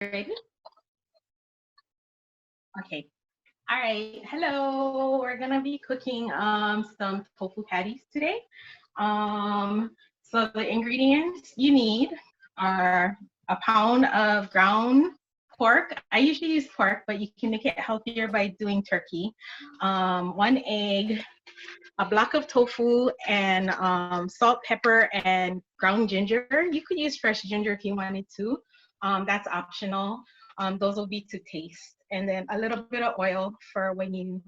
ready? Okay. All right. Hello. We're gonna be cooking some tofu patties today. So the ingredients you need are a pound of ground pork. I usually use pork, but you can make it healthier by doing turkey. 1 egg, a block of tofu, and salt, pepper, and ground ginger. You could use fresh ginger if you wanted to. That's optional. Those will be to taste. And then a little bit of oil for when you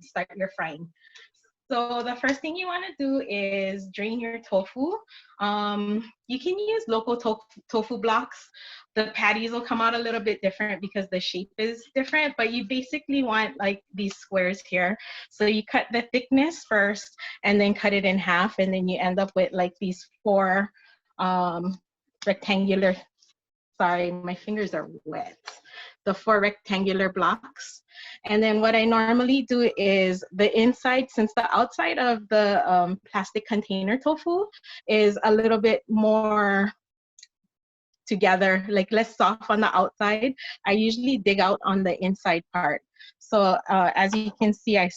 start your frying. So the first thing you want to do is drain your tofu. You can use local tofu blocks. The patties will come out a little bit different because the shape is different, but you basically want like these squares here. So you cut the thickness first and then cut it in half, and then you end up with like these four rectangular, sorry, my fingers are wet. The four rectangular blocks. And then what I normally do is the inside, since the outside of the plastic container tofu is a little bit more together, like less soft on the outside, I usually dig out on the inside part. So as you can see, I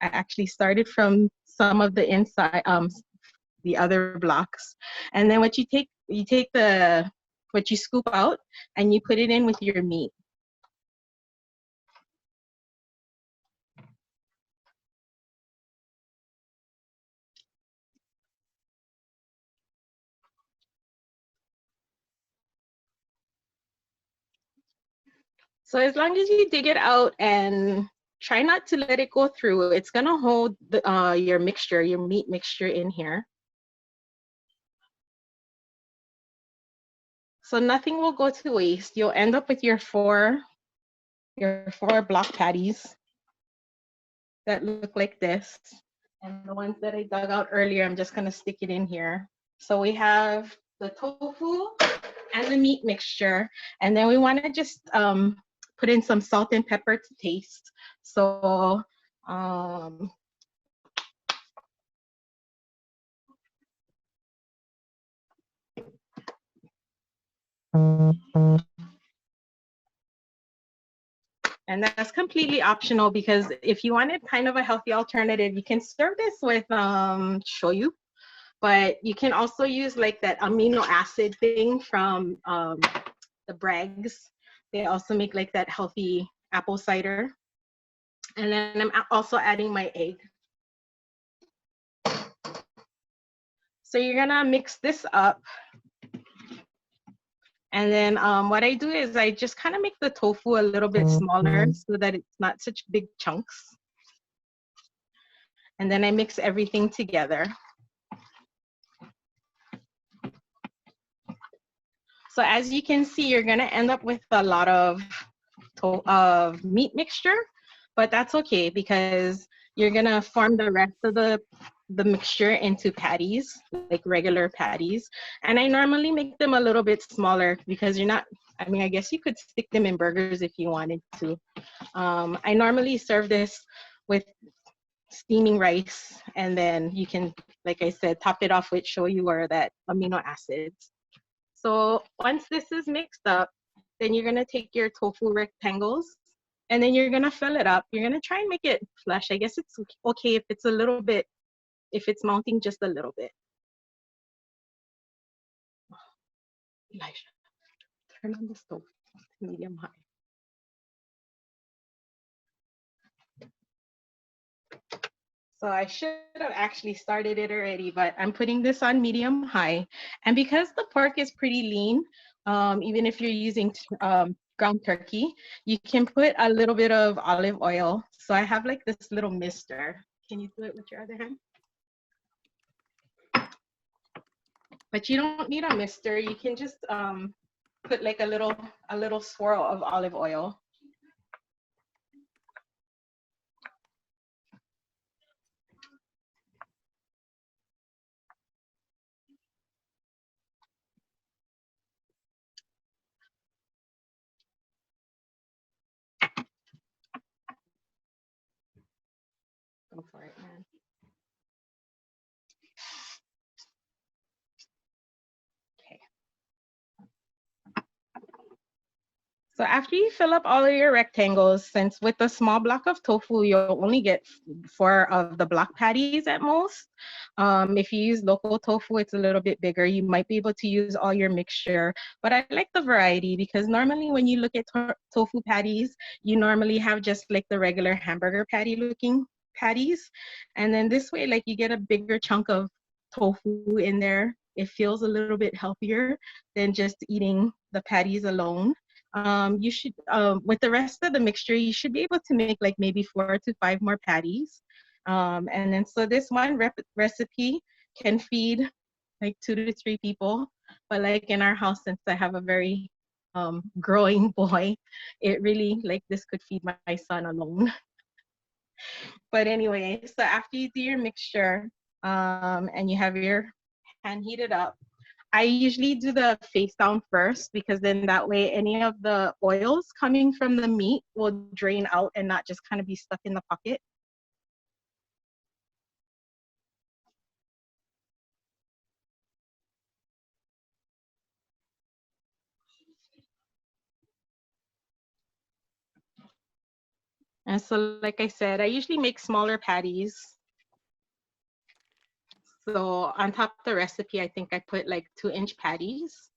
actually started from some of the inside, the other blocks. And then what you take what you scoop out and you put it in with your meat. So as long as you dig it out and try not to let it go through, it's gonna hold your mixture, your meat mixture in here. So nothing will go to waste. You'll end up with your four block patties that look like this. And the ones that I dug out earlier, I'm just gonna stick it in here. So we have the tofu and the meat mixture, and then we wanna just put in some salt and pepper to taste. So and that's completely optional, because if you wanted kind of a healthy alternative, you can serve this with shoyu, but you can also use like that amino acid thing from the Brags. They also make like that healthy apple cider. And then I'm also adding my egg. So you're gonna mix this up. And then what I do is I just kind of make the tofu a little bit smaller so that it's not such big chunks. And then I mix everything together. So as you can see, you're gonna end up with a lot of meat mixture, but that's okay because you're gonna form the rest of the mixture into patties, like regular patties. And I normally make them a little bit smaller because you're not, I mean, I guess you could stick them in burgers if you wanted to. I normally serve this with steaming rice, and then you can, like I said, top it off with shoyu or that amino acids. So once this is mixed up, then you're gonna take your tofu rectangles and then you're gonna fill it up. You're gonna try and make it flush. I guess it's okay if it's a little bit, if it's mounting just a little bit. Elijah, turn on the stove to medium high. So I should have actually started it already, but I'm putting this on medium high. And because the pork is pretty lean, even if you're using ground turkey, you can put a little bit of olive oil. So I have like this little mister. Can you do it with your other hand? But you don't need a mister. You can just put like a little swirl of olive oil. Go for it, man. Okay. So after you fill up all of your rectangles, since with a small block of tofu, you'll only get 4 of the block patties at most. If you use local tofu, it's a little bit bigger. You might be able to use all your mixture, but I like the variety because normally when you look at tofu patties, you normally have just like the regular hamburger patty looking patties. And then this way, like you get a bigger chunk of tofu in there. It feels a little bit healthier than just eating the patties alone. You should, with the rest of the mixture, you should be able to make like maybe 4 to 5 more patties. And then so this one recipe can feed like 2 to 3 people. But like in our house, since I have a very growing boy, it really like this could feed my son alone. But anyway, so after you do your mixture and you have your pan heated up, I usually do the face down first because then that way any of the oils coming from the meat will drain out and not just kind of be stuck in the pocket. And so like I said, I usually make smaller patties. So on top of the recipe, I think I put like 2-inch patties,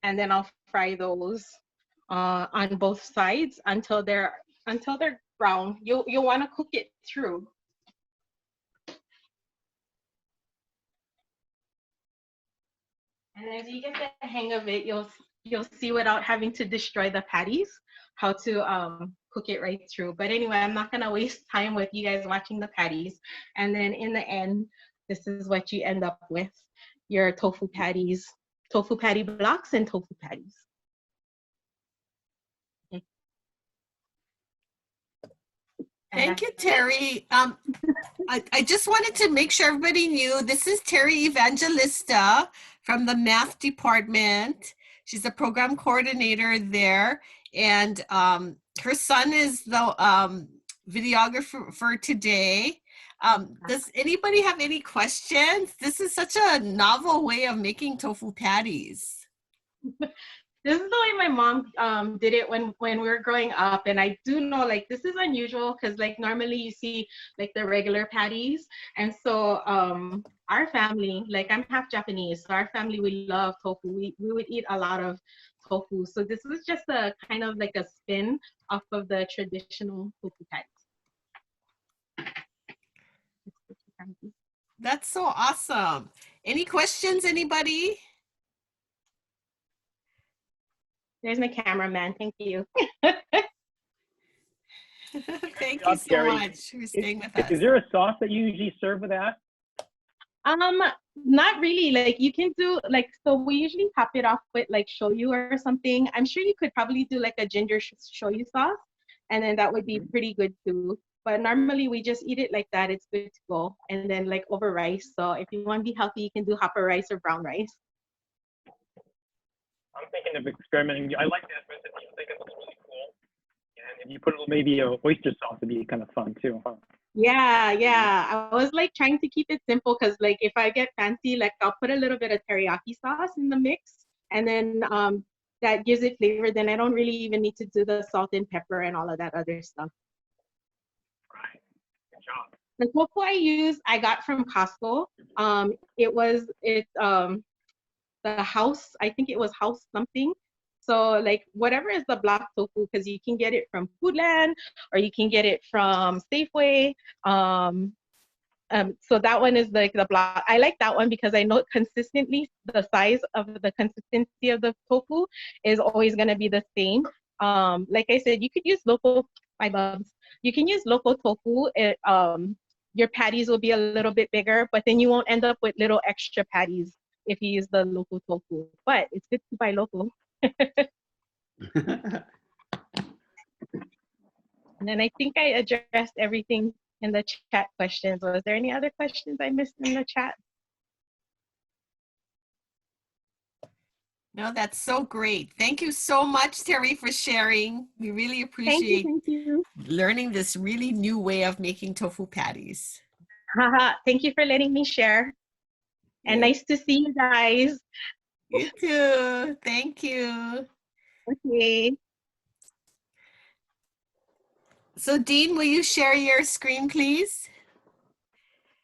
and then I'll fry those on both sides until they're brown. You'll want to cook it through. And as you get the hang of it, you'll see without having to destroy the patties how to cook it right through. But anyway, I'm not gonna waste time with you guys watching the patties. And then in the end, this is what you end up with: your tofu patties, tofu patty blocks, and tofu patties. Thank you, Teri. I just wanted to make sure everybody knew this is Teri Evangelista from the math department. She's the program coordinator there, and her son is the videographer for today. Does anybody have any questions? This is such a novel way of making tofu patties. This is the way my mom did it when we were growing up, and I do know like this is unusual because like normally you see like the regular patties, and so our family, like I'm half Japanese, so our family, we love tofu. We would eat a lot of tofu, so this was just a kind of like a spin off of the traditional tofu patties. That's so awesome. Any questions, anybody? There's my cameraman. Thank you. Thank you so much for staying with us. Is there a sauce that you usually serve with that? Not really. Like you can do like, so we usually top it off with like shoyu or something. I'm sure you could probably do like a ginger shoyu sauce, and then that would be pretty good too. But normally we just eat it like that. It's good to go. And then like over rice. So if you want to be healthy, you can do hopper rice or brown rice. I'm thinking of experimenting. I like that recipe. I think it looks really cool. And if you put maybe a oyster sauce, it'd be kind of fun too, huh? Yeah. I was like trying to keep it simple because like if I get fancy, like I'll put a little bit of teriyaki sauce in the mix, and then that gives it flavor. Then I don't really even need to do the salt and pepper and all of that other stuff. Right. Good job. The tofu I use, I got from Costco. The house, I think it was house something. So like whatever is the block tofu, because you can get it from Foodland or you can get it from Safeway. So that one is like the block. I like that one because I know consistently the consistency of the tofu is always going to be the same. Like I said, you could use local, you can use local tofu. Your patties will be a little bit bigger, but then you won't end up with little extra patties if you use the local tofu. But it's good to buy local. And then I think I addressed everything in the chat questions. Was there any other questions I missed in the chat? No, that's so great. Thank you so much, Teri, for sharing. We really appreciate Thank you. learning this really new way of making tofu patties. Thank you for letting me share. And nice to see you guys. You too. Thank you. Okay. So Dean, will you share your screen, please?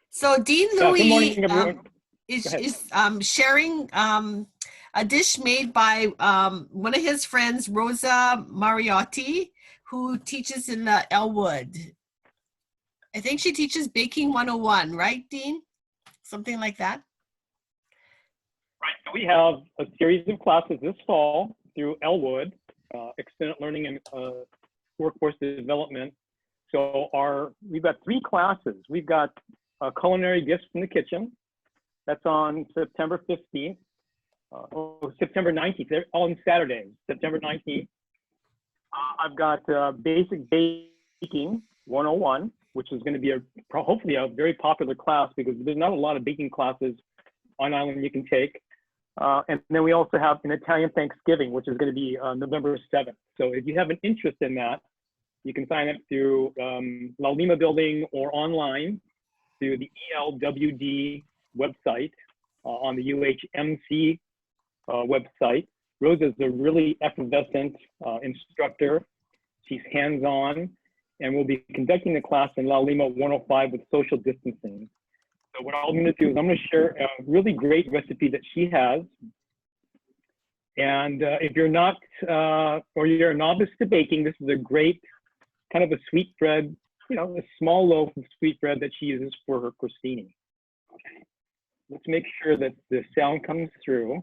So Dean Good Louie morning, everyone. is sharing a dish made by one of his friends, Rosa Mariotti, who teaches in the Elwood. I think she teaches Baking 101, right, Dean? Something like that. Right. So we have a series of classes this fall through Elwood, Extended Learning and Workforce Development. So we've got 3 classes. We've got Culinary Gifts from the Kitchen. That's on September 15th. September 19th. They're all on Saturdays, September 19th. I've got Basic Baking 101, which is going to be hopefully a very popular class because there's not a lot of baking classes on island you can take. And then we also have an Italian Thanksgiving, which is going to be November 7th. So if you have an interest in that, you can sign up through Mālama building or online through the ELWD website on the UHMC website. Rosa is a really effervescent instructor. She's hands-on, and we'll be conducting the class in Mālama 105 with social distancing. So what I'm going to do is I'm going to share a really great recipe that she has. And if you're not, or you're a novice to baking, this is a great kind of a sweetbread, a small loaf of sweetbread that she uses for her crostini. Okay. Let's make sure that the sound comes through,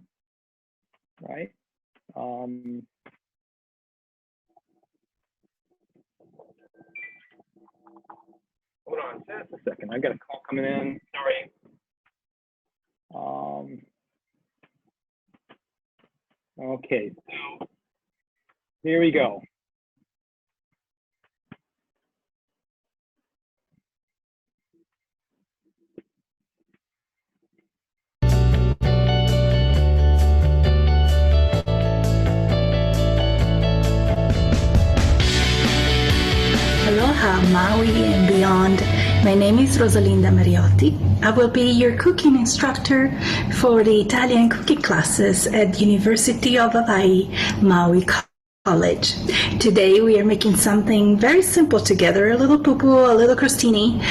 right? Hold on just a second. I got a call coming in. Sorry. Okay, so here we go. Aloha, Maui and beyond. My name is Rosalinda Mariotti. I will be your cooking instructor for the Italian cooking classes at University of Hawaii, Maui College. Today we are making something very simple together, a little pupu, a little crostini,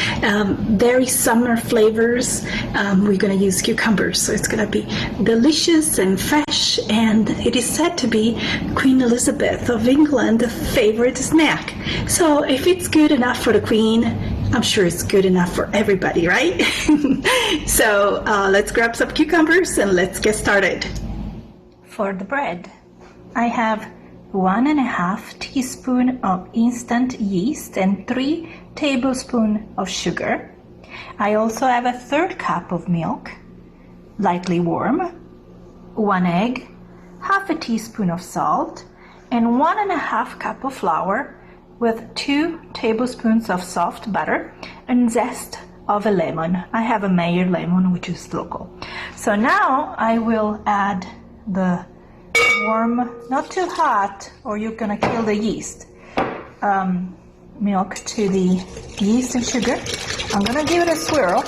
very summer flavors. We're going to use cucumbers, so it's going to be delicious and fresh, and it is said to be Queen Elizabeth of England's favorite snack. So if it's good enough for the Queen, I'm sure it's good enough for everybody, right? So let's grab some cucumbers and let's get started. For the bread, I have 1.5 teaspoons of instant yeast and 3 tablespoons of sugar. I also have a 1/3 cup of milk, lightly warm, 1 egg, 1/2 teaspoon of salt, and 1.5 cup of flour with 2 tablespoons of soft butter and zest of a lemon. I have a Meyer lemon, which is local. So now I will add the warm, not too hot, or you're gonna kill the yeast, milk to the yeast and sugar. I'm gonna give it a swirl,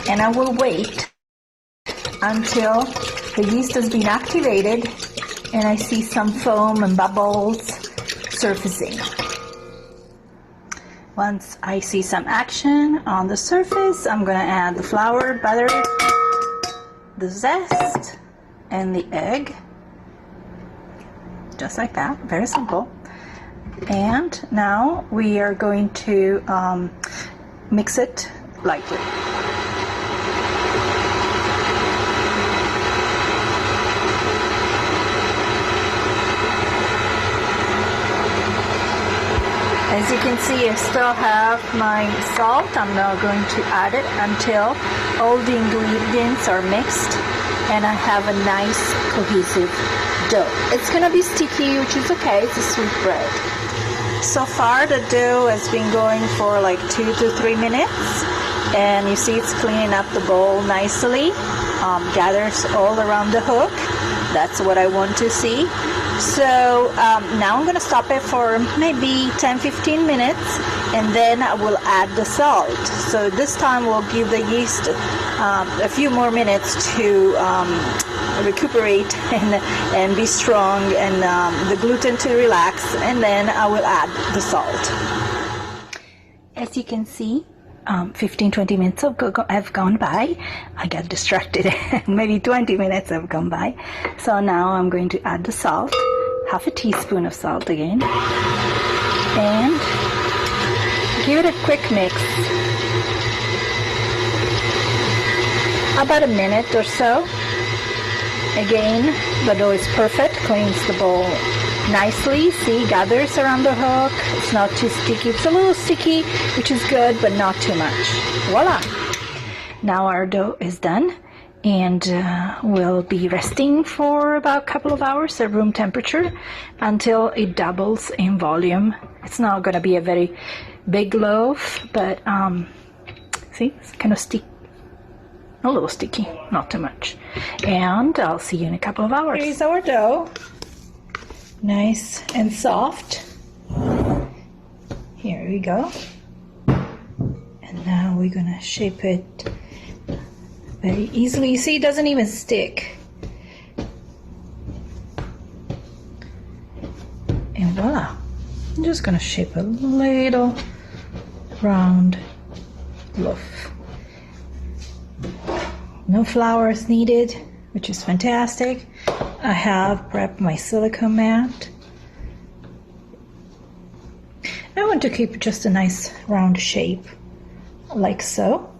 and I will wait until the yeast has been activated and I see some foam and bubbles surfacing. Once I see some action on the surface, I'm gonna add the flour, butter, the zest, and the egg, just like that, very simple. And now we are going to mix it lightly. As you can see, I still have my salt. I'm now going to add it until all the ingredients are mixed and I have a nice cohesive dough. It's gonna be sticky, which is okay, it's a sweet bread. So far the dough has been going for like 2 to 3 minutes, and you see it's cleaning up the bowl nicely, gathers all around the hook. That's what I want to see. So now I'm going to stop it for maybe 10-15 minutes, and then I will add the salt. So this time we'll give the yeast a few more minutes to recuperate and be strong, and the gluten to relax, and then I will add the salt. As you can see, 15-20 minutes have gone by. I got distracted. Maybe 20 minutes have gone by. So now I'm going to add the salt, half a teaspoon of salt again, and give it a quick mix. About a minute or so. Again, the dough is perfect, cleans the bowl nicely. See, gathers around the hook. It's not too sticky. It's a little sticky, which is good, but not too much. Voila! Now our dough is done, and we'll be resting for about a couple of hours at room temperature until it doubles in volume. It's not going to be a very big loaf, but see, it's kind of sticky. A little sticky, not too much. And I'll see you in a couple of hours. Here's our dough. Nice and soft. Here we go. And now we're gonna shape it very easily. You see, it doesn't even stick. And voila. I'm just gonna shape a little round loaf. No flour is needed, which is fantastic. I have prepped my silicone mat. I want to keep just a nice round shape, like so.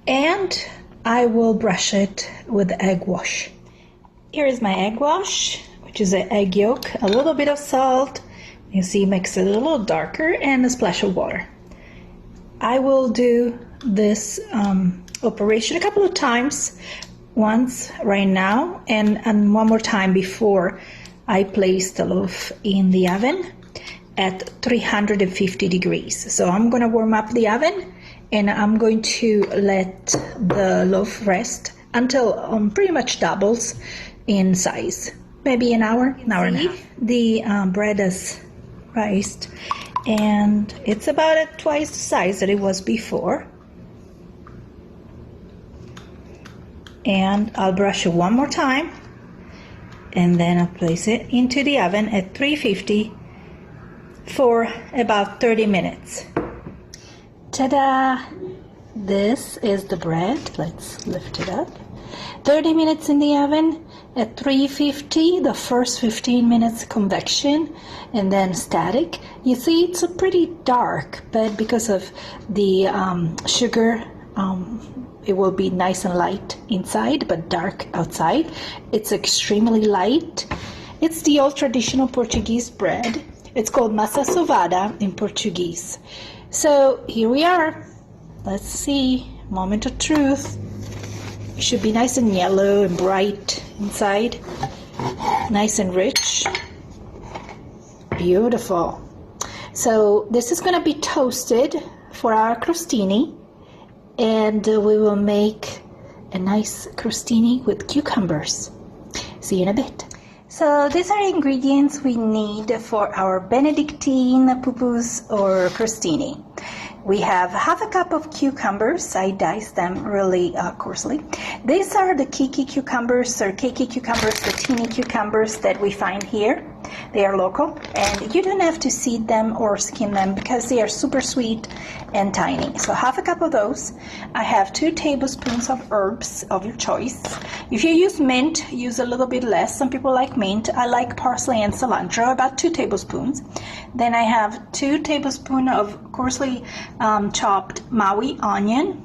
And I will brush it with egg wash. Here is my egg wash, which is an egg yolk, a little bit of salt. You see, makes it a little darker, and a splash of water. I will do this operation a couple of times, once right now and one more time before I place the loaf in the oven at 350 degrees. So I'm going to warm up the oven, and I'm going to let the loaf rest until pretty much doubles in size, maybe an hour and a half. The bread is rised, and it's about twice the size that it was before. And I'll brush it one more time, and then I'll place it into the oven at 350 for about 30 minutes. Ta-da! This is the bread. Let's lift it up. 30 minutes in the oven at 350, the first 15 minutes convection, and then static. You see, it's a pretty dark, but because of the sugar, it will be nice and light inside, but dark outside. It's extremely light. It's the old traditional Portuguese bread. It's called massa sovada in Portuguese. So here we are. Let's see. Moment of truth. It should be nice and yellow and bright inside. Nice and rich. Beautiful. So this is going to be toasted for our crostini. And we will make a nice crostini with cucumbers. See you in a bit. So these are ingredients we need for our Benedictine pupus or crostini. We have half a cup of cucumbers. I diced them really coarsely. These are the kiki cucumbers or keiki cucumbers, the teeny cucumbers that we find here. They are local, and you don't have to seed them or skin them because they are super sweet and tiny. So half a cup of those. I have 2 tablespoons of herbs of your choice. If you use mint, use a little bit less. Some people like mint. I like parsley and cilantro, about 2 tablespoons. Then I have 2 tablespoons of coarsely chopped Maui onion.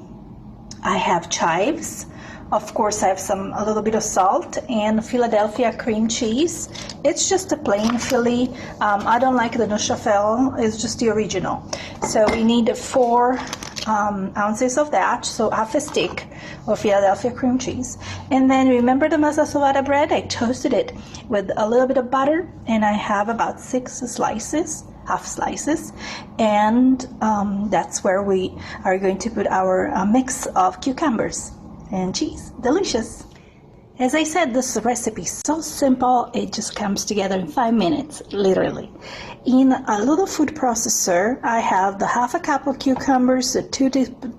I have chives. Of course, I have a little bit of salt and Philadelphia cream cheese. It's just a plain Philly. I don't like the Neuchâtel. It's just the original. So we need 4 ounces of that, so half a stick of Philadelphia cream cheese. And then remember the massa sovada bread? I toasted it with a little bit of butter, and I have about 6 slices, half slices, and that's where we are going to put our mix of cucumbers and cheese. Delicious. As I said, this recipe is so simple, it just comes together in 5 minutes, literally. In a little food processor, I have the half a cup of cucumbers, the 2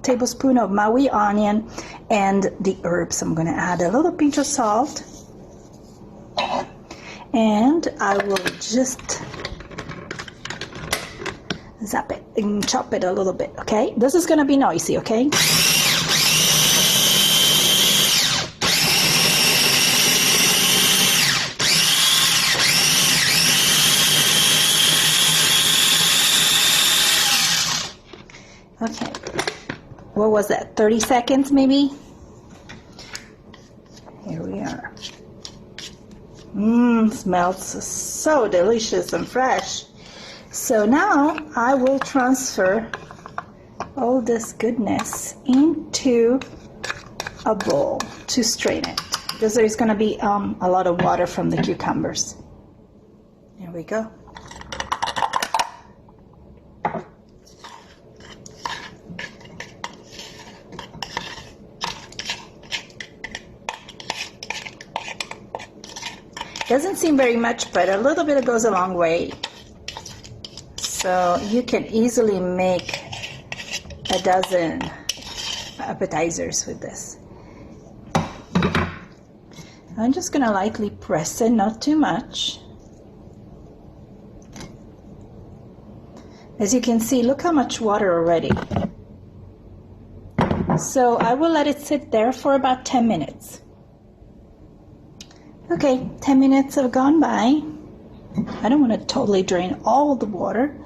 tablespoons of Maui onion, and the herbs. I'm going to add a little pinch of salt, And I will just zap it and chop it a little bit, okay? This is gonna be noisy, okay? Okay, what was that, 30 seconds maybe? Here we are. Smells so delicious and fresh. So now I will transfer all this goodness into a bowl to strain it, because there's going to be a lot of water from the cucumbers. Here we go. Doesn't seem very much, but a little bit goes a long way. So you can easily make a dozen appetizers with this. I'm just gonna lightly press it, not too much. As you can see, look how much water already. So I will let it sit there for about 10 minutes. Okay, 10 minutes have gone by. I don't want to totally drain all the water,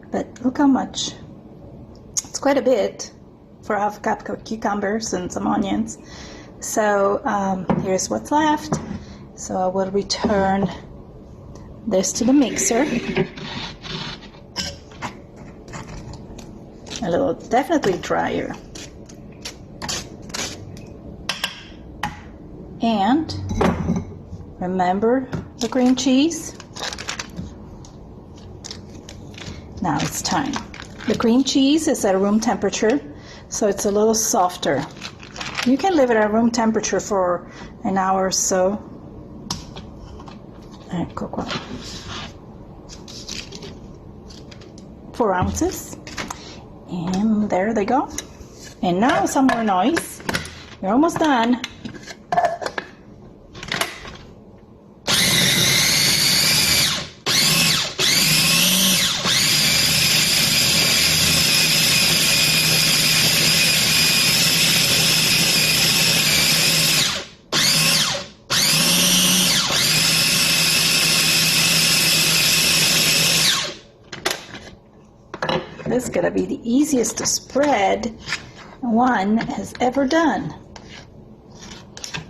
but look how much. It's quite a bit for I've got cucumbers and some onions. So here's what's left. So I will return this to the mixer. A little, definitely drier. And remember the cream cheese? Now it's time. The cream cheese is at room temperature, so it's a little softer. You can leave it at room temperature for an hour or so. And cook 4 ounces. And there they go. And now some more noise. You're almost done. This is gonna be the easiest to spread one has ever done.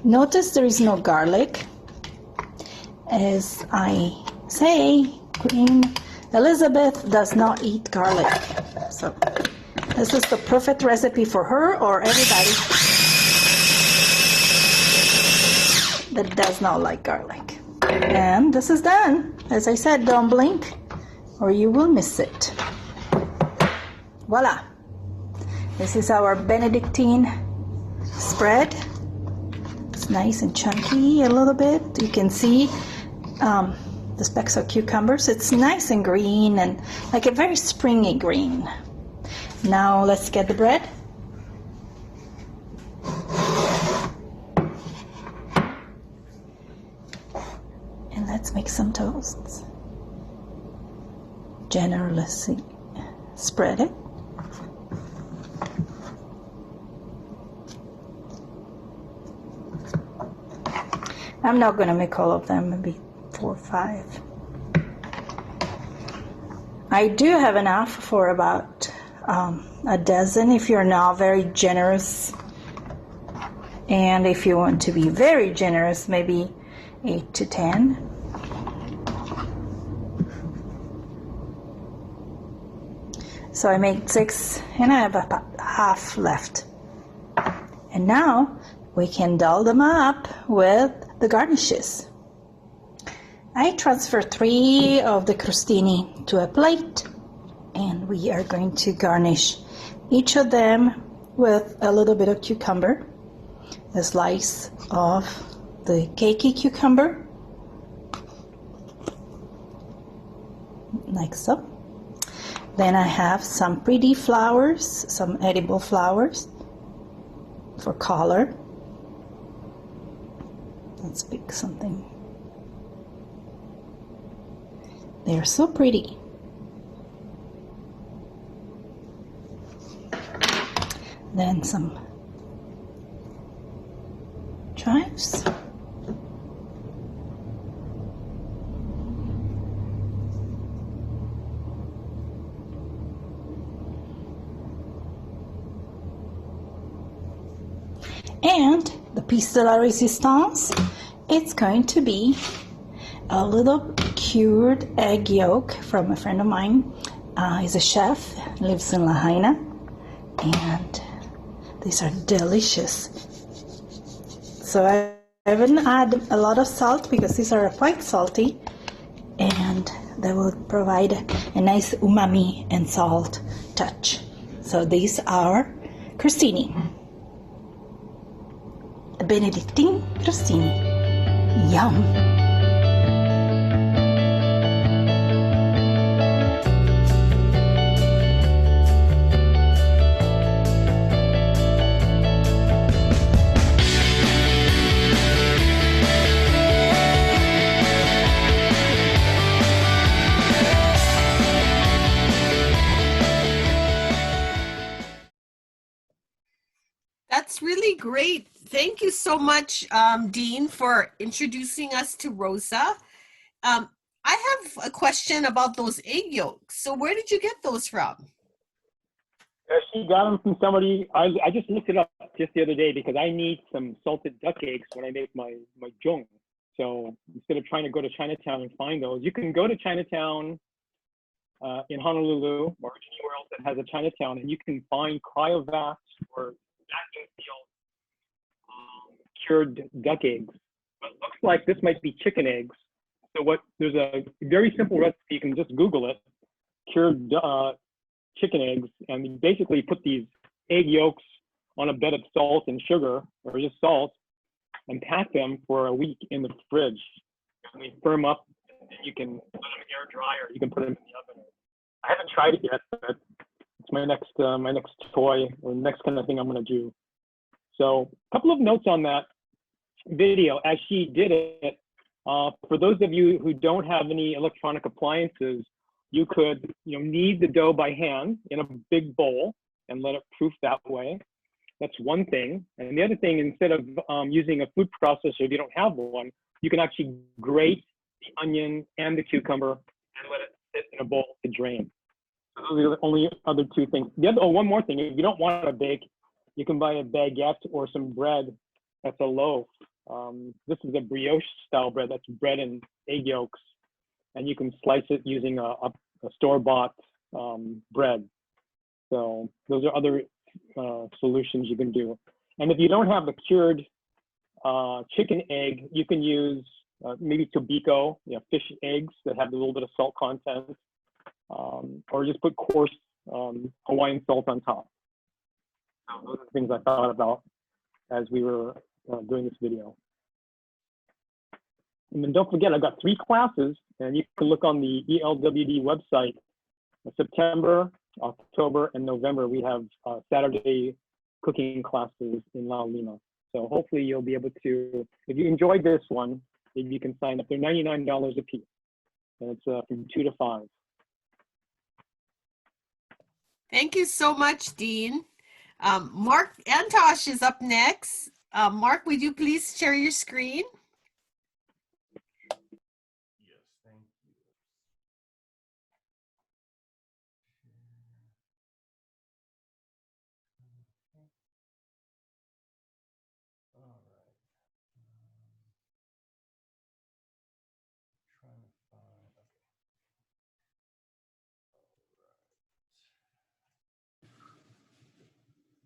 Notice there is no garlic. As I say, Queen Elizabeth does not eat garlic. So this is the perfect recipe for her or everybody that does not like garlic. And this is done. As I said, don't blink or you will miss it. Voila! This is our Benedictine spread. It's nice and chunky a little bit. You can see the specks of cucumbers. It's nice and green and like a very springy green. Now let's get the bread. And let's make some toasts. Generously spread it. I'm not going to make all of them, maybe 4 or 5. I do have enough for about a dozen if you're not very generous. And if you want to be very generous, maybe 8 to 10. So I made 6 and I have about half left. And now we can doll them up with the garnishes. I transfer 3 of the crostini to a plate, and we are going to garnish each of them with a little bit of cucumber, a slice of the cakey cucumber, like so. Then I have some pretty flowers, some edible flowers for color. Let's pick something They're so pretty. Then some chives. And the piece de la resistance, it's going to be a little cured egg yolk from a friend of mine. He's a chef, lives in Lahaina, and these are delicious. So I haven't added a lot of salt because these are quite salty, and they will provide a nice umami and salt touch. So these are crostini. Benedictine crostini. Yum! That's really great. Thank you so much, Dean, for introducing us to Rosa. I have a question about those egg yolks. So where did you get those from? She got them from somebody. I just looked it up just the other day because I need some salted duck eggs when I make my jung. So instead of trying to go to Chinatown and find those, you can go to Chinatown in Honolulu or anywhere else that has a Chinatown, and you can find cryovac or vacuum sealed cured duck eggs. But it looks like this might be chicken eggs. So there's a very simple recipe. You can just Google it, cured chicken eggs, and you basically put these egg yolks on a bed of salt and sugar, or just salt, and pack them for a week in the fridge. And they firm up, and you can let them air dry, or you can put them in the oven. I haven't tried it yet, but it's my next toy, or next kind of thing I'm going to do. So a couple of notes on that video as she did it. For those of you who don't have any electronic appliances, you could knead the dough by hand in a big bowl and let it proof that way. That's one thing. And the other thing, instead of using a food processor, if you don't have one, you can actually grate the onion and the cucumber and let it sit in a bowl to drain. So those are the only other two things. One more thing, if you don't want to bake, you can buy a baguette or some bread that's a loaf. This is a brioche style bread. That's bread and egg yolks. And you can slice it using a store-bought bread. So those are other solutions you can do. And if you don't have the cured chicken egg, you can use maybe tobiko, fish eggs that have a little bit of salt content, or just put coarse Hawaiian salt on top. Those are the things I thought about as we were doing this video. And then don't forget, I've got 3 classes, and you can look on the ELWD website. September, October, and November, we have Saturday cooking classes in La Lima. So hopefully you'll be able to, if you enjoyed this one, maybe you can sign up. They're $99 a piece, and it's from 2 to 5. Thank you so much, Dean. Marc Antosch is up next. Marc, would you please share your screen? Yes, thank you. All right. Trying to find,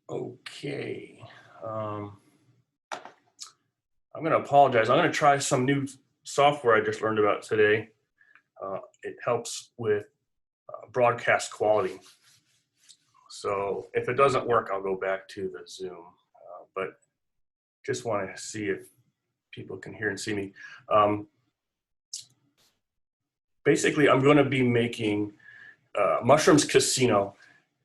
okay. I'm going to apologize. I'm going to try some new software I just learned about today. It helps with broadcast quality. So if it doesn't work, I'll go back to the Zoom. But just want to see if people can hear and see me. Basically, I'm going to be making mushrooms casino,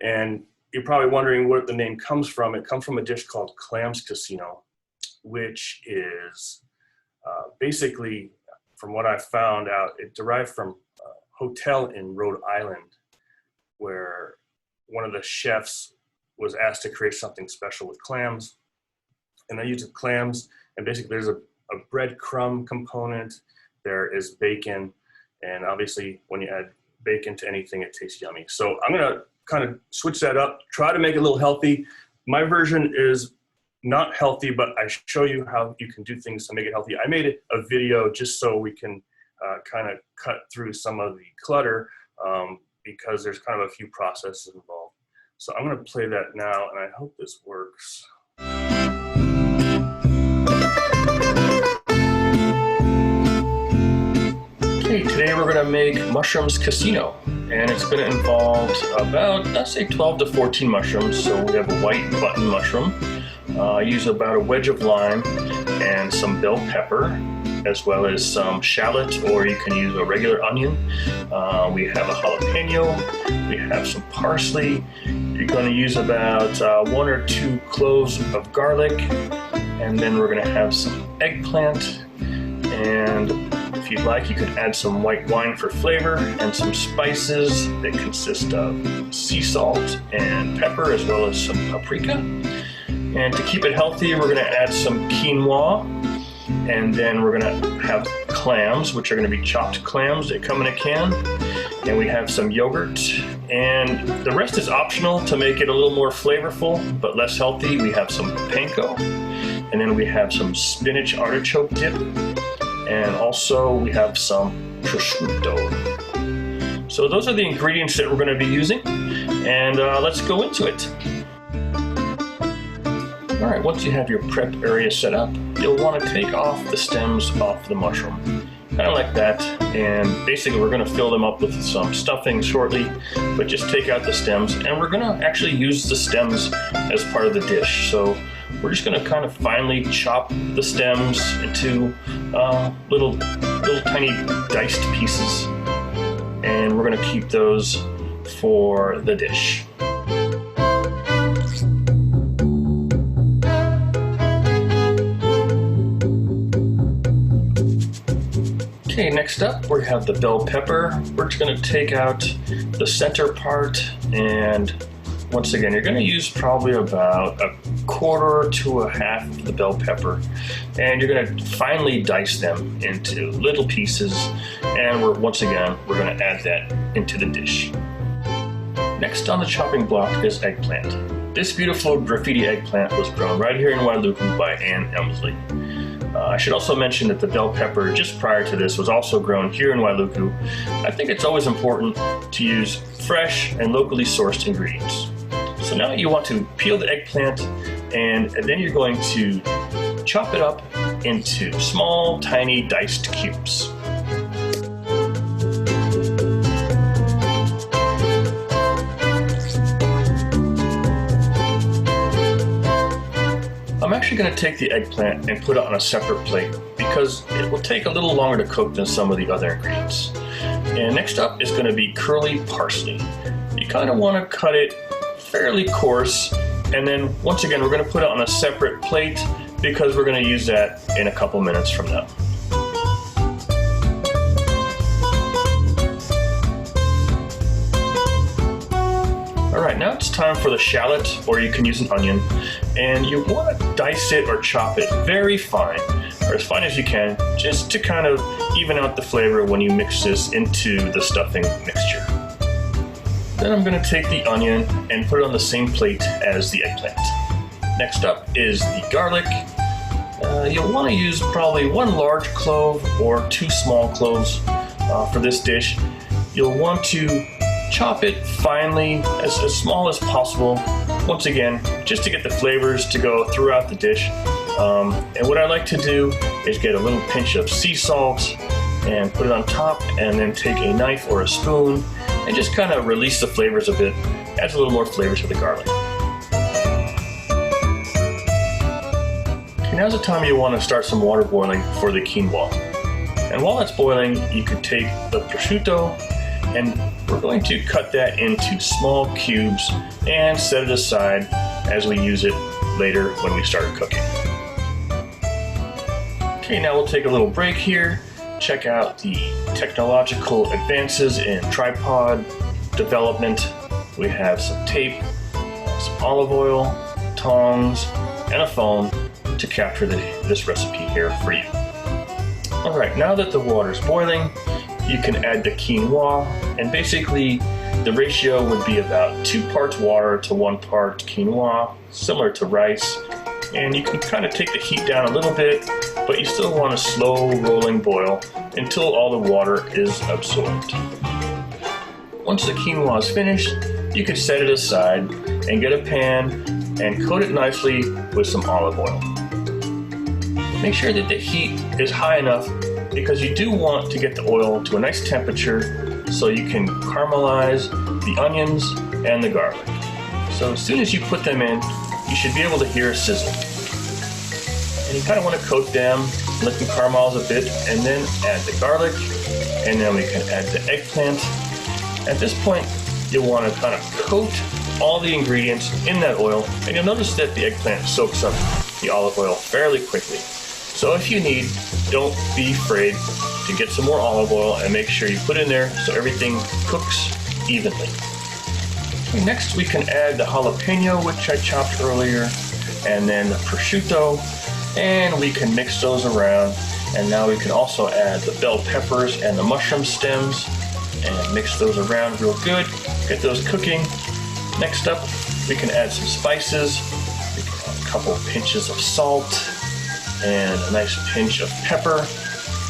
and you're probably wondering where the name comes from. It comes from a dish called clams casino, which is basically, from what I found out, it derived from hotel in Rhode Island where one of the chefs was asked to create something special with clams. And I used clams, and basically there's a breadcrumb component, there is bacon, and obviously when you add bacon to anything, it tastes yummy. So I'm gonna kind of switch that up, try to make it a little healthy. My version is not healthy, but I show you how you can do things to make it healthy. I made a video just so we can kind of cut through some of the clutter because there's kind of a few processes involved. So I'm gonna play that now, and I hope this works. Okay, today we're gonna make mushrooms casino, and it's gonna involve about, let's say 12 to 14 mushrooms. So we have a white button mushroom. I use about a wedge of lime and some bell pepper, as well as some shallot, or you can use a regular onion. We have a jalapeno, we have some parsley. You're gonna use about 1 or 2 cloves of garlic, and then we're gonna have some eggplant, and if you'd like, you could add some white wine for flavor and some spices that consist of sea salt and pepper, as well as some paprika. And to keep it healthy, we're gonna add some quinoa, and then we're gonna have clams, which are gonna be chopped clams. They come in a can. And we have some yogurt, and the rest is optional to make it a little more flavorful, but less healthy. We have some panko, and then we have some spinach artichoke dip, and also we have some prosciutto. So those are the ingredients that we're gonna be using, and let's go into it. All right, once you have your prep area set up, you'll want to take off the stems off the mushroom, kind of like that. And basically we're going to fill them up with some stuffing shortly, but just take out the stems, and we're going to actually use the stems as part of the dish. So we're just going to kind of finely chop the stems into little tiny diced pieces, and we're going to keep those for the dish. Okay, next up we have the bell pepper. We're just going to take out the center part, and once again you're going to use probably about 1/4 to 1/2 of the bell pepper, and you're going to finely dice them into little pieces, and once again we're going to add that into the dish. Next on the chopping block is eggplant. This beautiful graffiti eggplant was grown right here in Wailuku by Ann Elmsley. I should also mention that the bell pepper just prior to this was also grown here in Wailuku. I think it's always important to use fresh and locally sourced ingredients. So now you want to peel the eggplant, and then you're going to chop it up into small, tiny, diced cubes. I'm actually going to take the eggplant and put it on a separate plate because it will take a little longer to cook than some of the other ingredients. And next up is going to be curly parsley. You kind of want to cut it fairly coarse, and then once again we're going to put it on a separate plate because we're going to use that in a couple minutes from now. Alright, now it's time for the shallot, or you can use an onion, and you want to dice it or chop it very fine, or as fine as you can, just to kind of even out the flavor when you mix this into the stuffing mixture. Then I'm going to take the onion and put it on the same plate as the eggplant. Next up is the garlic. You'll want to use probably 1 large clove or 2 small cloves for this dish. You'll want to chop it finely, as small as possible, once again, just to get the flavors to go throughout the dish. And what I like to do is get a little pinch of sea salt and put it on top, and then take a knife or a spoon and just kind of release the flavors a bit. Adds a little more flavor to the garlic. Okay, now's the time you want to start some water boiling for the quinoa. And while that's boiling, you could take the prosciutto, and we're going to cut that into small cubes and set it aside as we use it later when we start cooking. Okay, now we'll take a little break here, check out the technological advances in tripod development. We have some tape, some olive oil, tongs, and a phone to capture this recipe here for you. All right, now that the water's boiling, you can add the quinoa, and basically the ratio would be about 2 parts water to 1 part quinoa, similar to rice. And you can kind of take the heat down a little bit, but you still want a slow rolling boil until all the water is absorbed. Once the quinoa is finished, you can set it aside and get a pan and coat it nicely with some olive oil. Make sure that the heat is high enough because you do want to get the oil to a nice temperature so you can caramelize the onions and the garlic. So as soon as you put them in, you should be able to hear a sizzle. And you kind of want to coat them, let them caramelize a bit, and then add the garlic, and then we can add the eggplant. At this point, you'll want to kind of coat all the ingredients in that oil, and you'll notice that the eggplant soaks up the olive oil fairly quickly. So if you need, don't be afraid to get some more olive oil and make sure you put in there so everything cooks evenly. Okay, next we can add the jalapeno, which I chopped earlier, and then the prosciutto, and we can mix those around. And now we can also add the bell peppers and the mushroom stems and mix those around real good, get those cooking. Next up, we can add some spices. We can add a couple of pinches of salt and a nice pinch of pepper.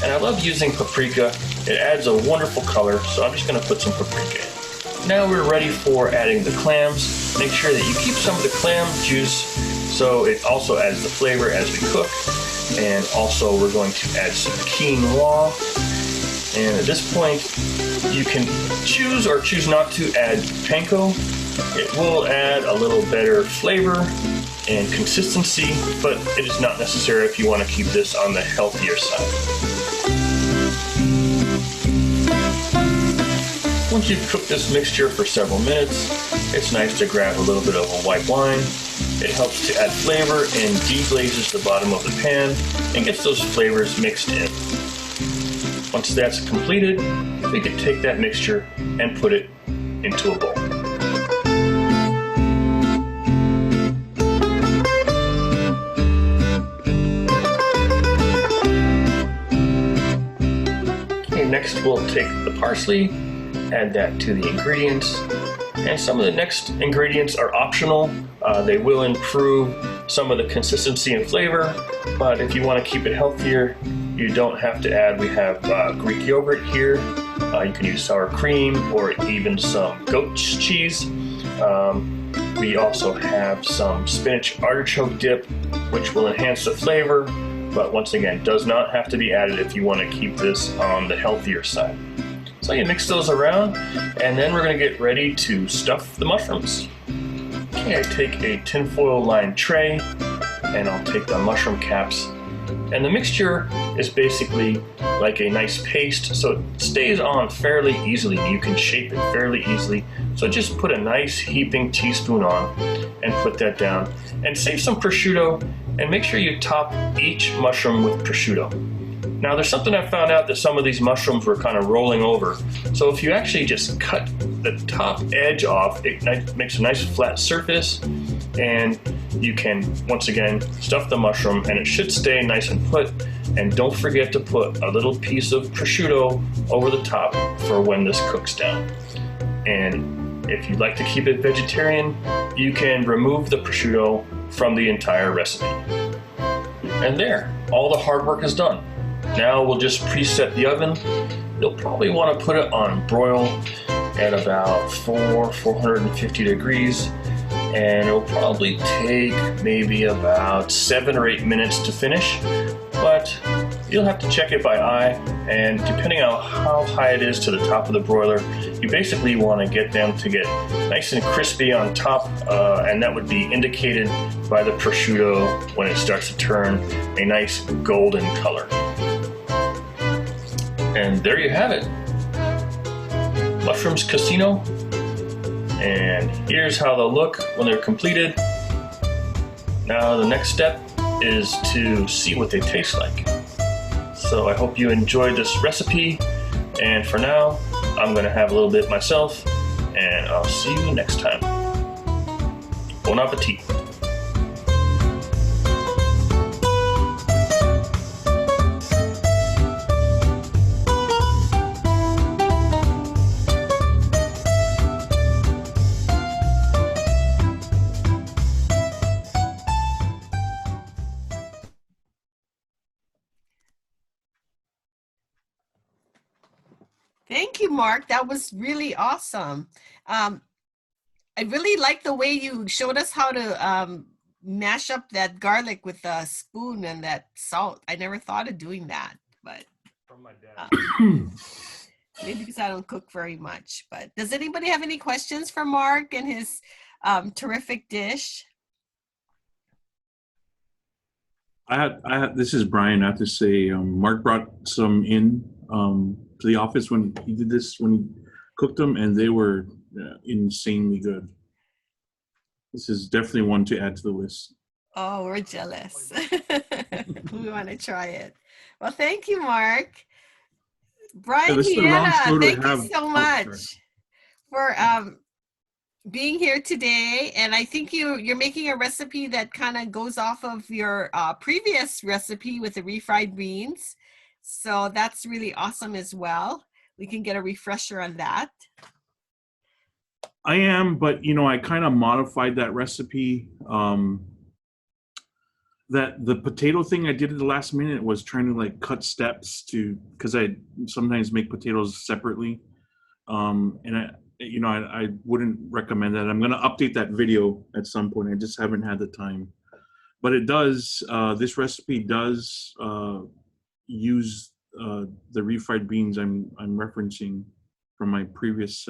And I love using paprika. It adds a wonderful color, so I'm just gonna put some paprika in. Now we're ready for adding the clams. Make sure that you keep some of the clam juice so it also adds the flavor as we cook. And also we're going to add some quinoa. And at this point, you can choose or choose not to add panko. It will add a little better flavor and consistency, but it is not necessary if you want to keep this on the healthier side. Once you've cooked this mixture for several minutes, it's nice to grab a little bit of a white wine. It helps to add flavor and deglazes the bottom of the pan and gets those flavors mixed in. Once that's completed, we can take that mixture and put it into a bowl. Okay, next we'll take the parsley, add that to the ingredients. And some of the next ingredients are optional. They will improve some of the consistency and flavor, but if you want to keep it healthier, you don't have to add. We have Greek yogurt here. You can use sour cream or even some goat cheese. We also have some spinach artichoke dip, which will enhance the flavor, but once again, does not have to be added if you want to keep this on the healthier side. So you mix those around, and then we're going to get ready to stuff the mushrooms. Okay, I take a tinfoil lined tray, and I'll take the mushroom caps. And the mixture is basically like a nice paste, so it stays on fairly easily. You can shape it fairly easily. So just put a nice heaping teaspoon on and put that down. And save some prosciutto, and make sure you top each mushroom with prosciutto. Now there's something I found out that some of these mushrooms were kind of rolling over. So if you actually just cut the top edge off, it makes a nice flat surface, and you can, once again, stuff the mushroom, and it should stay nice and put. And don't forget to put a little piece of prosciutto over the top for when this cooks down. And if you'd like to keep it vegetarian, you can remove the prosciutto from the entire recipe. And there, all the hard work is done. Now we'll just preset the oven. You'll probably want to put it on broil at about 450 degrees, and it'll probably take maybe about 7 or 8 minutes to finish, but you'll have to check it by eye, and depending on how high it is to the top of the broiler, you basically want to get them to get nice and crispy on top, and that would be indicated by the prosciutto when it starts to turn a nice golden color. And there you have it, mushrooms casino. And here's how they'll look when they're completed. Now the next step is to see what they taste like. So I hope you enjoyed this recipe. And for now, I'm going to have a little bit myself, and I'll see you next time. Bon appetit. Thank you, Marc. That was really awesome. I really like the way you showed us how to mash up that garlic with a spoon and that salt. I never thought of doing that, but From my dad. maybe because I don't cook very much. But does anybody have any questions for Marc and his terrific dish? This is Bryan. I have to say, Marc brought some in to the office when he did this, when he cooked them, and they were insanely good. This is definitely one to add to the list. Oh, we're jealous. We want to try it. Well, thank you, Marc. Bryan, this is the wrong Hieda, show to thank you have- so oh, much for being here today. And I think you're making a recipe that kind of goes off of your previous recipe with the refried beans. So that's really awesome as well. We can get a refresher on that. I am, but I kind of modified that recipe. That the potato thing I did at the last minute was trying to like cut steps because I sometimes make potatoes separately, and I wouldn't recommend that. I'm going to update that video at some point. I just haven't had the time, but it does. This recipe does use the refried beans I'm referencing from my previous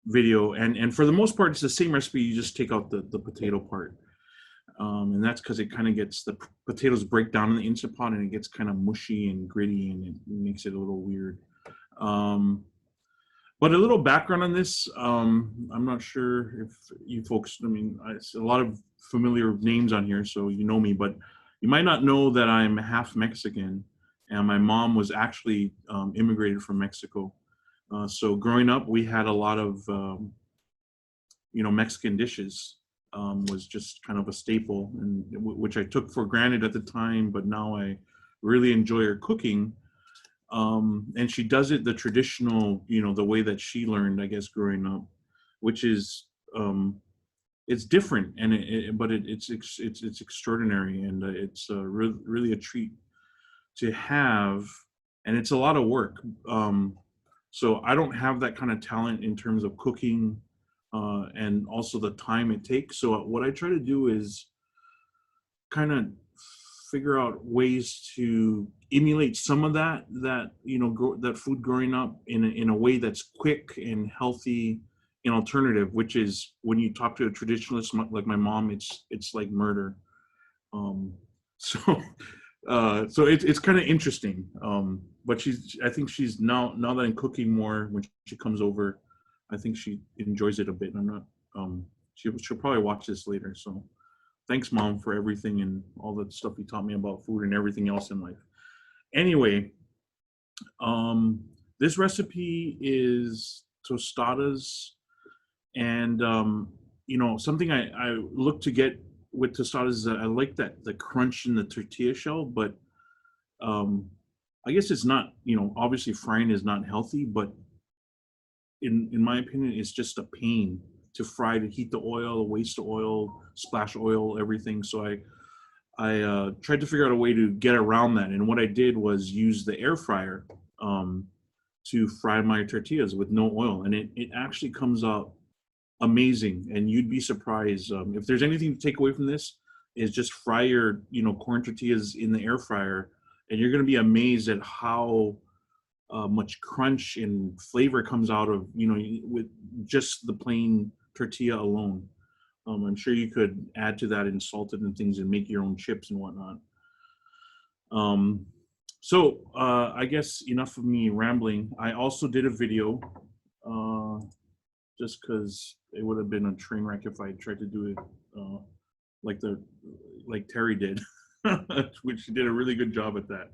video, and for the most part it's the same recipe. You just take out the potato part, and that's because it kind of gets the potatoes break down in the Instant Pot and it gets kind of mushy and gritty and it makes it a little weird. But a little background on this, I'm not sure if you folks, it's a lot of familiar names on here, so you know me, but you might not know that I'm half Mexican, and my mom was actually immigrated from Mexico. So growing up, we had a lot of, Mexican dishes, was just kind of a staple, and which I took for granted at the time, but now I really enjoy her cooking. And she does it the traditional, the way that she learned, I guess, growing up, which is, it's different, and it's extraordinary, and it's really a treat to have, and it's a lot of work. So I don't have that kind of talent in terms of cooking, and also the time it takes. So what I try to do is kind of figure out ways to emulate some of that food growing up in a way that's quick and healthy and alternative, which is when you talk to a traditionalist like my mom, it's like murder. So it's kind of interesting. But I think she's now that I'm cooking more, when she comes over, I think she enjoys it a bit. I'm not, she'll probably watch this later. So thanks, Mom, for everything and all the stuff you taught me about food and everything else in life. Anyway, this recipe is tostadas, and something I look to get with tostadas is I like the crunch in the tortilla shell, but I guess it's not, obviously frying is not healthy, but in my opinion, it's just a pain to fry, to heat the oil, waste the oil, splash oil, everything. So I tried to figure out a way to get around that. And what I did was use the air fryer to fry my tortillas with no oil. And it actually comes out amazing. And you'd be surprised. If there's anything to take away from this, is just fry your corn tortillas in the air fryer. And you're going to be amazed at how much crunch and flavor comes out of, with just the plain tortilla alone. I'm sure you could add to that and salt it and things and make your own chips and whatnot. So I guess enough of me rambling. I also did a video just because it would have been a train wreck if I tried to do it like Teri did. which she did a really good job at that.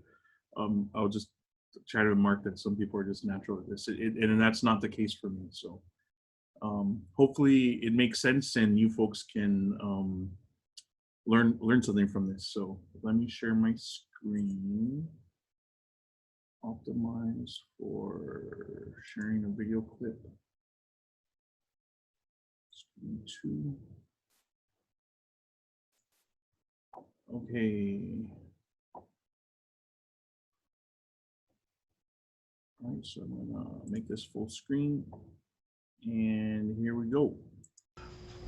I'll just try to remark that some people are just natural at this, and that's not the case for me. So hopefully it makes sense and you folks can learn something from this. So let me share my screen. Optimize for sharing a video clip. Screen 2. Okay. All right, so I'm gonna make this full screen, and here we go.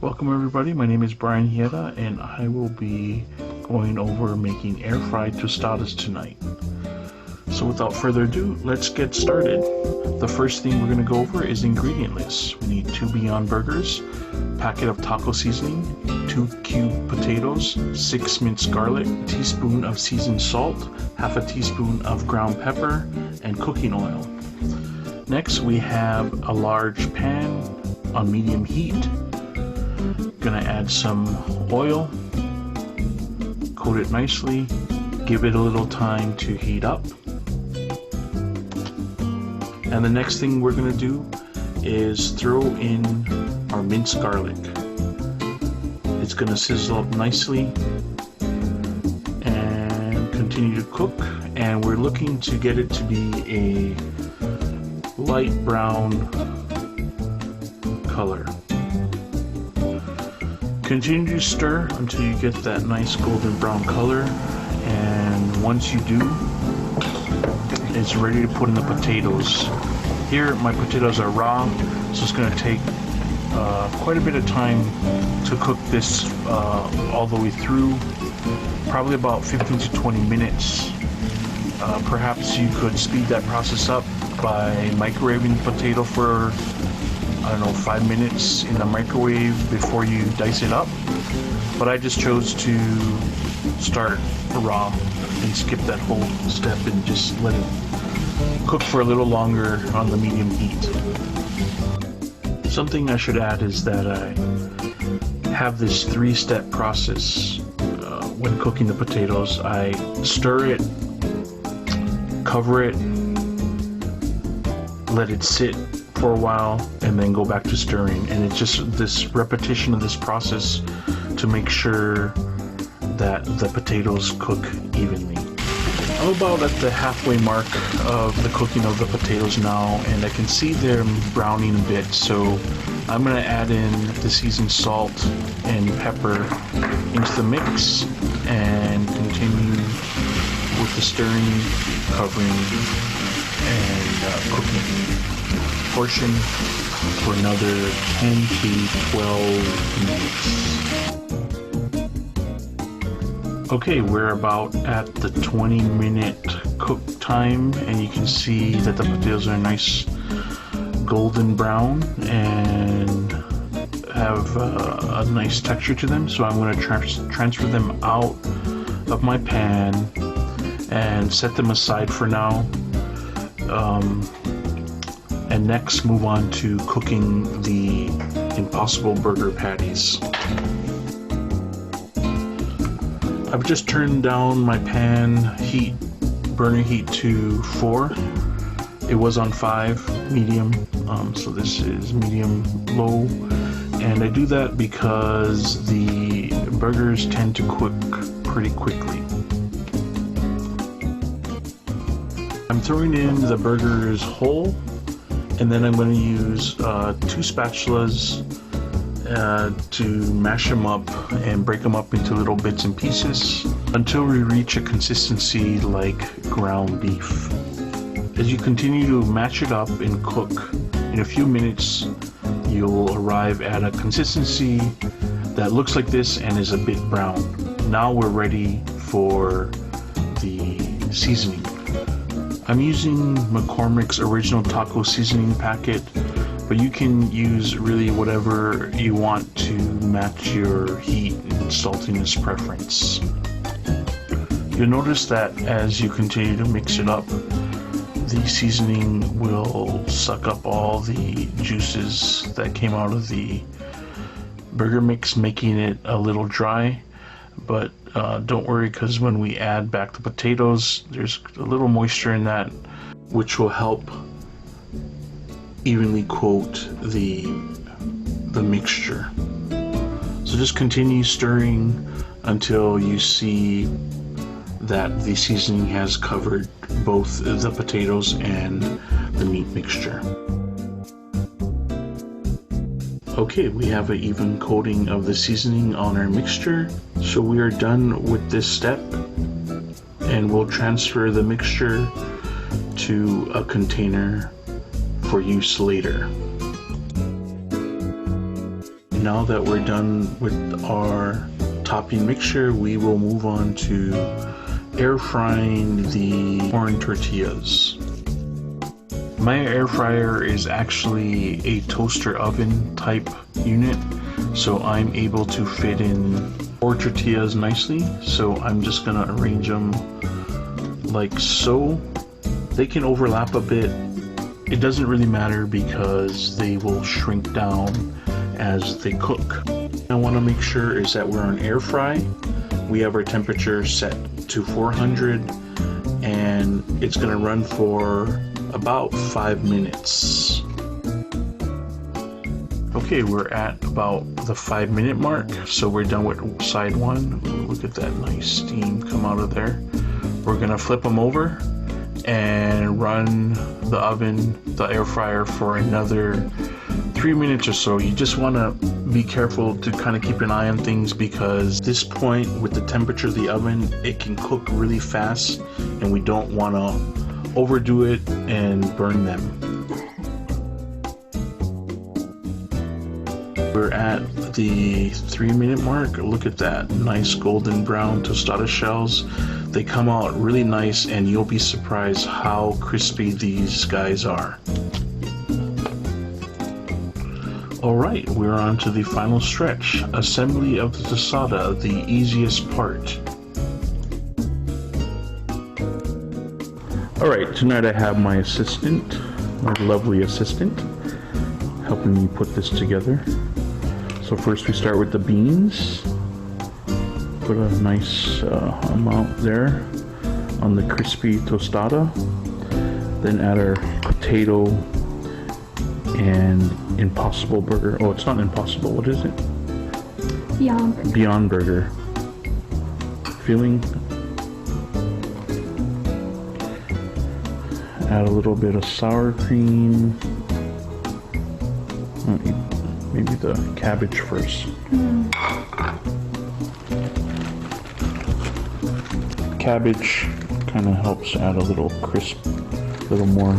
Welcome everybody, my name is Bryan Hieda, and I will be going over making air fried tostadas tonight. So without further ado, let's get started. The first thing we're going to go over is the ingredient list. We need 2 Beyond Burgers, packet of taco seasoning, 2 cubed potatoes, 6 minced garlic, a teaspoon of seasoned salt, half a teaspoon of ground pepper, and cooking oil. Next, we have a large pan on medium heat. Gonna add some oil, coat it nicely, give it a little time to heat up. And the next thing we're going to do is throw in our minced garlic. It's going to sizzle up nicely and continue to cook. And we're looking to get it to be a light brown color. Continue to stir until you get that nice golden brown color. And once you do, it's ready to put in the potatoes. Here my potatoes are raw, so it's going to take quite a bit of time to cook this all the way through, probably about 15 to 20 minutes. Perhaps you could speed that process up by microwaving the potato for, I don't know, 5 minutes in the microwave before you dice it up. But I just chose to start raw and skip that whole step and just let it cook for a little longer on the medium heat. Something I should add is that I have this 3-step process when cooking the potatoes. I stir it, cover it, let it sit for a while, and then go back to stirring. And it's just this repetition of this process to make sure that the potatoes cook evenly. I'm about at the halfway mark of the cooking of the potatoes now, and I can see them browning a bit, so I'm going to add in the seasoned salt and pepper into the mix and continue with the stirring, covering, and cooking portion for another 10 to 12 minutes. Okay, we're about at the 20-minute cook time, and you can see that the potatoes are nice golden brown and have a nice texture to them. So I'm going to transfer them out of my pan and set them aside for now. And next move on to cooking the Impossible Burger patties. I've just turned down my pan heat, burner heat to 4. It was on 5, medium, so this is medium low. And I do that because the burgers tend to cook pretty quickly. I'm throwing in the burgers whole, and then I'm going to use 2 spatulas to mash them up and break them up into little bits and pieces until we reach a consistency like ground beef. As you continue to mash it up and cook, in a few minutes you'll arrive at a consistency that looks like this and is a bit brown. Now we're ready for the seasoning. I'm using McCormick's original taco seasoning packet, but you can use really whatever you want to match your heat and saltiness preference. You'll notice that as you continue to mix it up, the seasoning will suck up all the juices that came out of the burger mix, making it a little dry. But don't worry, because when we add back the potatoes, there's a little moisture in that, which will help evenly coat the mixture. So just continue stirring until you see that the seasoning has covered both the potatoes and the meat mixture. Okay, we have an even coating of the seasoning on our mixture, so we are done with this step, and we'll transfer the mixture to a container for use later. Now that we're done with our topping mixture, we will move on to air frying the corn tortillas. My air fryer is actually a toaster oven type unit, so I'm able to fit in 4 tortillas nicely. So I'm just gonna arrange them like so. They can overlap a bit. It doesn't really matter because they will shrink down as they cook. I want to make sure is that we're on air fry. We have our temperature set to 400 and it's going to run for about 5 minutes. Okay, we're at about the 5-minute mark, so we're done with side 1. Look at that nice steam come out of there. We're going to flip them over and run the oven, the air fryer, for another 3 minutes or so. You just want to be careful to kind of keep an eye on things, because this point with the temperature of the oven, it can cook really fast and we don't want to overdo it and burn them. We're at the 3-minute mark. Look at that nice golden brown tostada shells. They come out really nice and you'll be surprised how crispy these guys are. Alright, we're on to the final stretch. Assembly of the tostada, the easiest part. Alright, tonight I have my assistant, my lovely assistant, helping me put this together. So first we start with the beans. Put a nice amount there on the crispy tostada. Then add our potato and Impossible Burger. Oh, it's not Impossible. What is it? Beyond Burger. Filling. Add a little bit of sour cream. Maybe the cabbage first. Cabbage kind of helps add a little crisp, a little more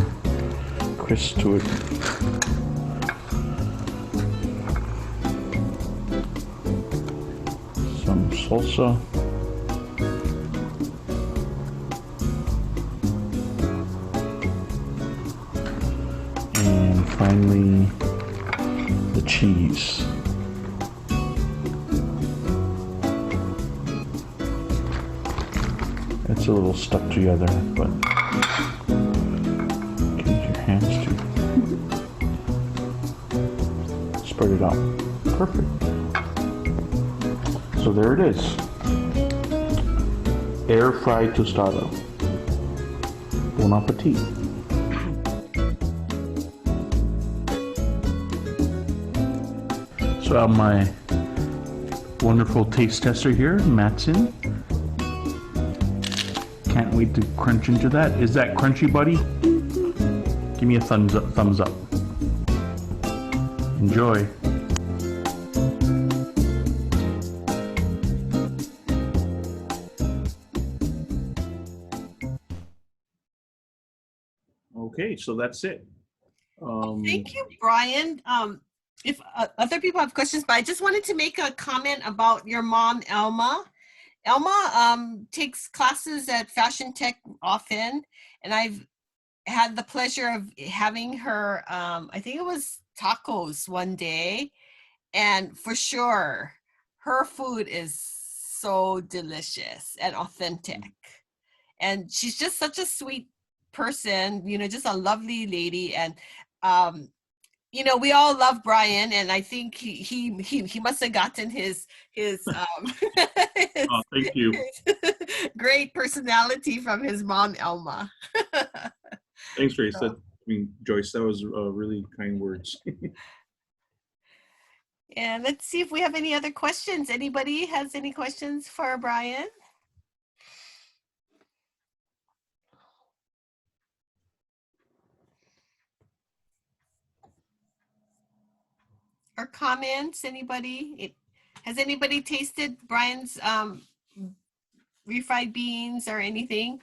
crisp to it. Some salsa. And finally, the cheese. It's a little stuck together, but you can use your hands to spread it out. Perfect. So there it is. Air fried tostada. Bon appetit. So I have my wonderful taste tester here, Matson. Can't wait to crunch into that. Is that crunchy, buddy? Give me a thumbs up. Enjoy. Okay, so that's it. Thank you, Bryan. If other people have questions, but I just wanted to make a comment about your mom, Elma. Elma takes classes at Fashion Tech often, and I've had the pleasure of having her, I think it was tacos one day, and for sure, her food is so delicious and authentic. And she's just such a sweet person, you know, just a lovely lady. And you know, we all love Bryan, and I think he must have gotten his Oh, thank you. great personality from his mom, Elma. Thanks, Grace. I mean, Joyce, that was really kind words. And let's see if we have any other questions. Anybody has any questions for Bryan? Or comments? Anybody? Has anybody tasted Bryan's refried beans or anything?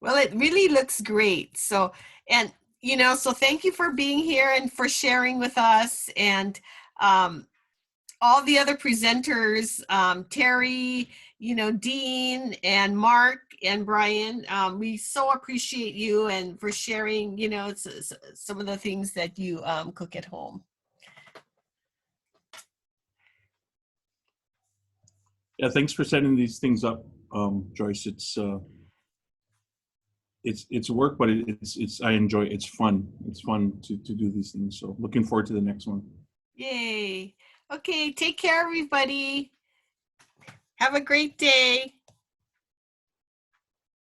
Well, it really looks great. So, and you know, so thank you for being here and for sharing with us, and all the other presenters, Teri, you know, Dean and Marc and Bryan. We so appreciate you and for sharing, you know, some of the things that you cook at home. Yeah, thanks for setting these things up, Joyce. It's work, but it's I enjoy it. It's fun. It's fun to do these things. So looking forward to the next one. Yay. Okay, take care, everybody. Have a great day.